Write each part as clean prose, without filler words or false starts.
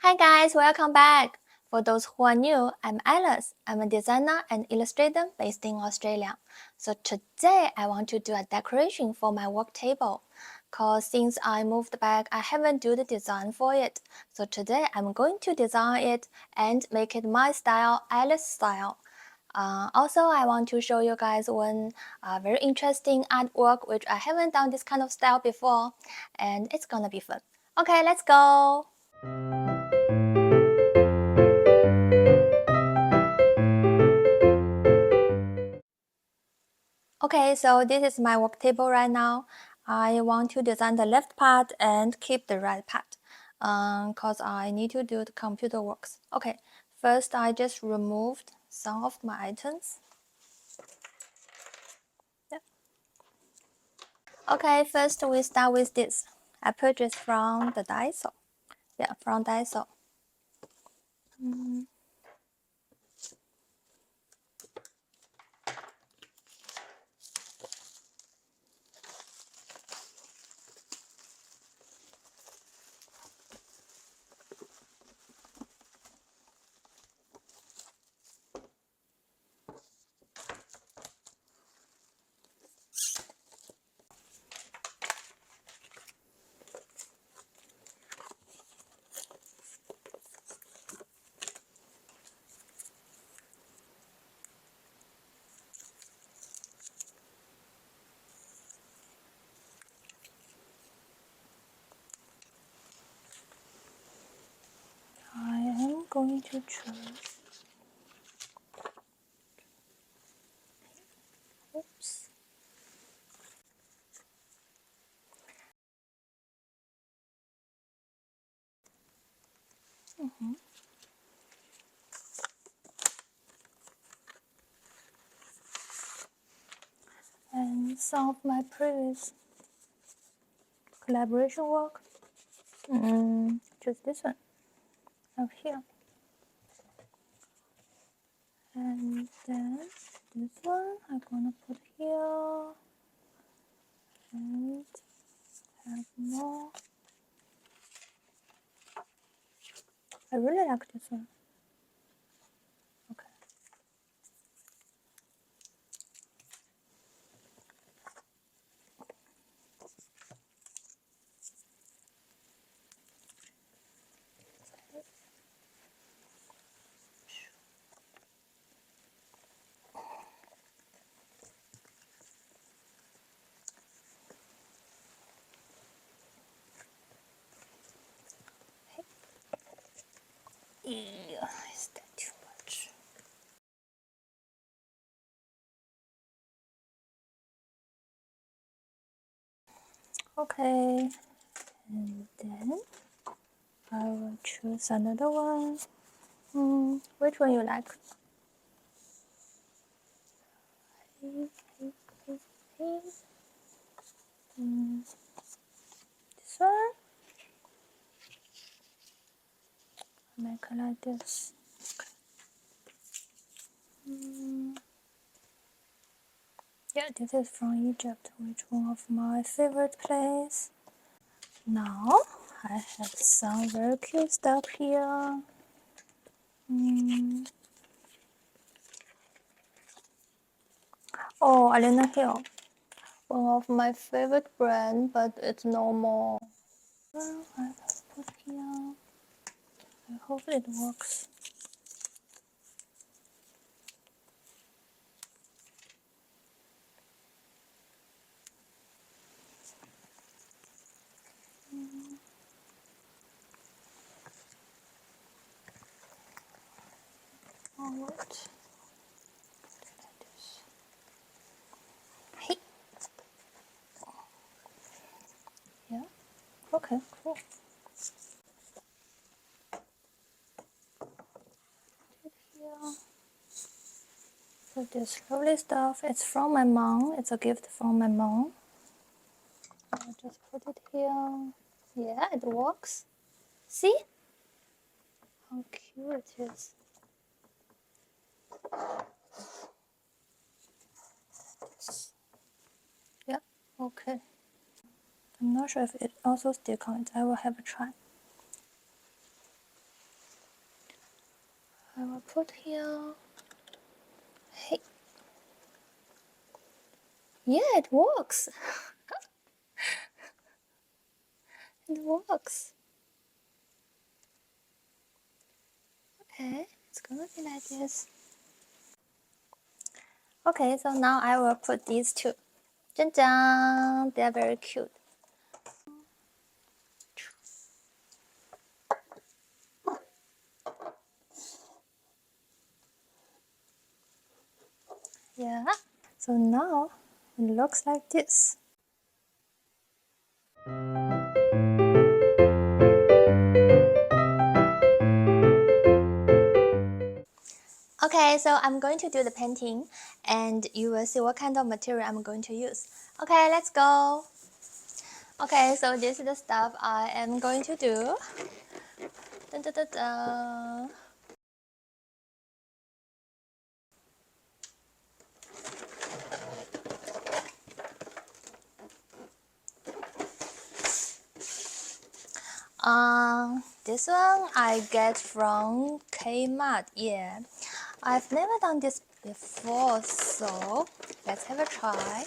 Hi guys, welcome back. For those who are new, I'm Alice. I'm a designer and illustrator based in Australia. So today I want to do a decoration for my work table. Cause since I moved back, I haven't do the design for it. So today I'm going to design it and make it my style, Alice style. Also, I want to show you guys one very interesting artwork which I haven't done this kind of style before, and it's gonna be fun. Okay, let's go. Okay, so this is my work table right now. I want to design the left part and keep the right part because I need to do the computer works. Okay, first I just removed some of my items. Yeah. Okay, first we start with this. I purchased from the Daiso. Yeah, from Daiso. I am going to choose. Oops. And some of my previous collaboration work. Just this one up here. And then this one I'm gonna put here and have more. I really like this one. Okay. Is that too much? Okay, and then I will choose another one. Which one you like? This one? Make it like this. Yeah, this is from Egypt, which one of my favorite place. Now I have some very cute stuff here. Oh, Alina Hill, one of my favorite brand, but it's no more. Well, I put here. I hope it works. Alright. Hey. Yeah. Okay. Cool. Here. So this lovely stuff. It's from my mom. It's a gift from my mom. I'll just put it here. Yeah, it works. See how cute it is. Yeah. Okay. I'm not sure if it also stick on it. I will have a try. put here. Hey. Yeah, it works. It works. Okay, it's gonna be like this. Okay, so now I will put these two. Zhen, they are very cute. Yeah, so now it looks like this. Okay, so I'm going to do the painting and you will see what kind of material I'm going to use. Okay, let's go. Okay, so this is the stuff I am going to do. Dun, dun, dun, dun. This one I get from Kmart. Yeah, I've never done this before, so let's have a try.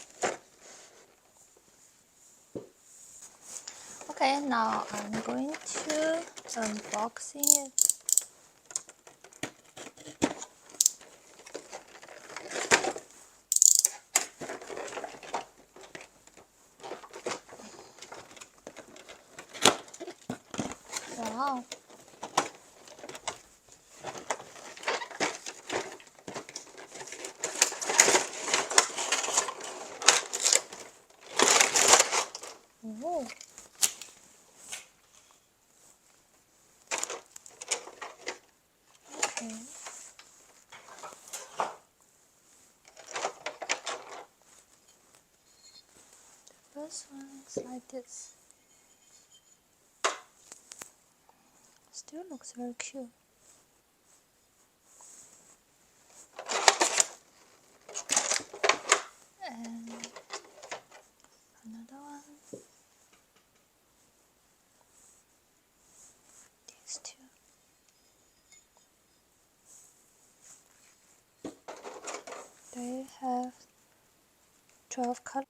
Okay, now I'm going to unboxing it. Wow. Ooh. Okay. The first one is like this. Still looks very cute. And another one. These two. They have 12 colors.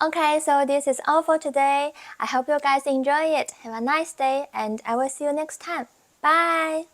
Okay, so this is all for today. I hope you guys enjoy it. Have a nice day, and I will see you next time. Bye!